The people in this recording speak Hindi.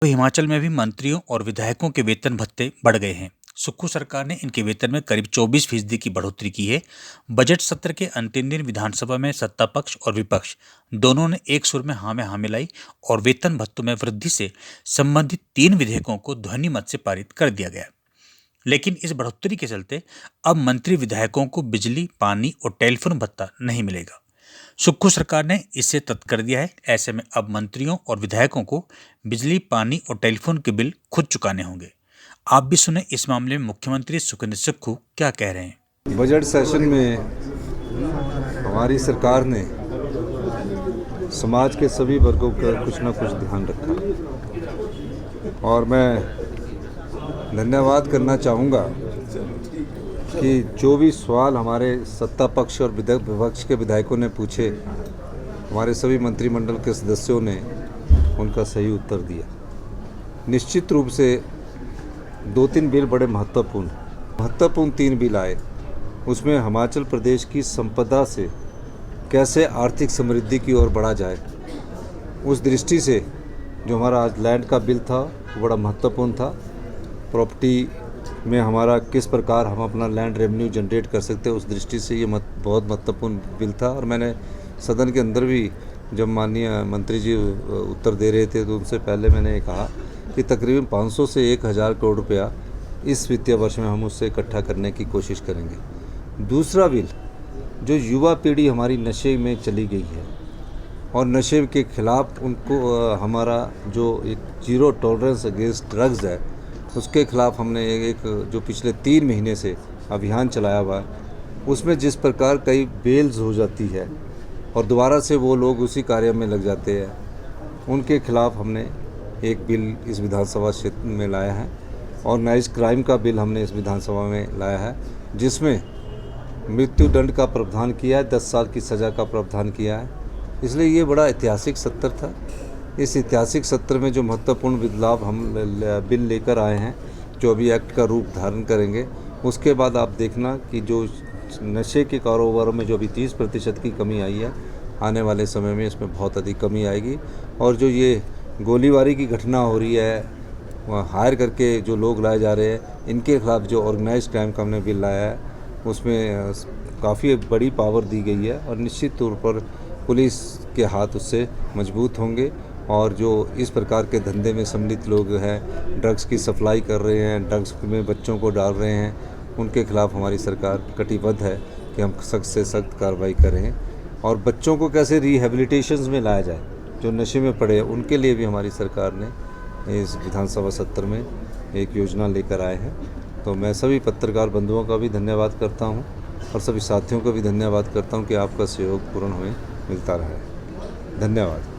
तो हिमाचल में भी मंत्रियों और विधायकों के वेतन भत्ते बढ़ गए हैं। सुक्खू सरकार ने इनके वेतन में करीब 24% की बढ़ोतरी की है। बजट सत्र के अंतिम दिन विधानसभा में सत्ता पक्ष और विपक्ष दोनों ने एक सुर में हाँ मिलाई और वेतन भत्तों में वृद्धि से संबंधित 3 विधेयकों को ध्वनि मत से पारित कर दिया गया। लेकिन इस बढ़ोतरी के चलते अब मंत्री विधायकों को बिजली, पानी और टेलीफोन भत्ता नहीं मिलेगा। सुक्खू सरकार ने इसे तय कर दिया है। ऐसे में अब मंत्रियों और विधायकों को बिजली, पानी और टेलीफोन के बिल खुद चुकाने होंगे। आप भी सुने इस मामले में मुख्यमंत्री सुखविंदर सुक्खू क्या कह रहे हैं। बजट सेशन में हमारी सरकार ने समाज के सभी वर्गों का कुछ ना कुछ ध्यान रखा और मैं धन्यवाद करना चाहूँगा कि जो भी सवाल हमारे सत्ता पक्ष और विपक्ष के विधायकों ने पूछे, हमारे सभी मंत्रिमंडल के सदस्यों ने उनका सही उत्तर दिया। निश्चित रूप से 2-3 बिल बड़े महत्वपूर्ण 3 बिल आए। उसमें हिमाचल प्रदेश की संपदा से कैसे आर्थिक समृद्धि की ओर बढ़ा जाए, उस दृष्टि से जो हमारा आज लैंड का बिल था वो बड़ा महत्वपूर्ण था। प्रॉपर्टी में हमारा किस प्रकार हम अपना लैंड रेवेन्यू जनरेट कर सकते हैं, उस दृष्टि से ये बहुत महत्वपूर्ण बिल था। और मैंने सदन के अंदर भी जब माननीय मंत्री जी उत्तर दे रहे थे तो उनसे पहले मैंने ये कहा कि तकरीबन 500 से 1000 करोड़ रुपया इस वित्तीय वर्ष में हम उससे इकट्ठा करने की कोशिश करेंगे। दूसरा बिल, जो युवा पीढ़ी हमारी नशे में चली गई है और नशे के खिलाफ उनको हमारा जो एक जीरो टॉलरेंस अगेंस्ट ड्रग्स है, उसके खिलाफ हमने एक जो पिछले 3 महीने से अभियान चलाया हुआ है, उसमें जिस प्रकार कई बेल्स हो जाती है और दोबारा से वो लोग उसी कार्य में लग जाते हैं, उनके खिलाफ हमने एक बिल इस विधानसभा क्षेत्र में लाया है। ऑर्गेनाइज क्राइम का बिल हमने इस विधानसभा में लाया है, जिसमें मृत्यु दंड का प्रावधान किया है, 10 साल की सज़ा का प्रावधान किया है। इसलिए ये बड़ा ऐतिहासिक सत्र था। इस ऐतिहासिक सत्र में जो महत्वपूर्ण बदलाव हम बिल लेकर आए हैं, जो अभी एक्ट का रूप धारण करेंगे, उसके बाद आप देखना कि जो नशे के कारोबार में जो अभी 30% की कमी आई है, आने वाले समय में इसमें बहुत अधिक कमी आएगी। और जो ये गोलीबारी की घटना हो रही है, वहाँ हायर करके जो लोग लाए जा रहे हैं, इनके खिलाफ जो ऑर्गेनाइज क्राइम का हमने बिल लाया है, उसमें काफ़ी बड़ी पावर दी गई है और निश्चित तौर पर पुलिस के हाथ उससे मजबूत होंगे। और जो इस प्रकार के धंधे में सम्मिलित लोग हैं, ड्रग्स की सप्लाई कर रहे हैं, ड्रग्स में बच्चों को डाल रहे हैं, उनके खिलाफ हमारी सरकार कटिबद्ध है कि हम सख्त से सख्त कार्रवाई करें। और बच्चों को कैसे रिहेबिलिटेशंस में लाया जाए, जो नशे में पड़े, उनके लिए भी हमारी सरकार ने इस विधानसभा सत्र में एक योजना लेकर आए हैं। तो मैं सभी पत्रकार बंधुओं का भी धन्यवाद करता हूँ और सभी साथियों का भी धन्यवाद करता हूँ कि आपका सहयोग पूर्ण हमें मिलता रहा है। धन्यवाद।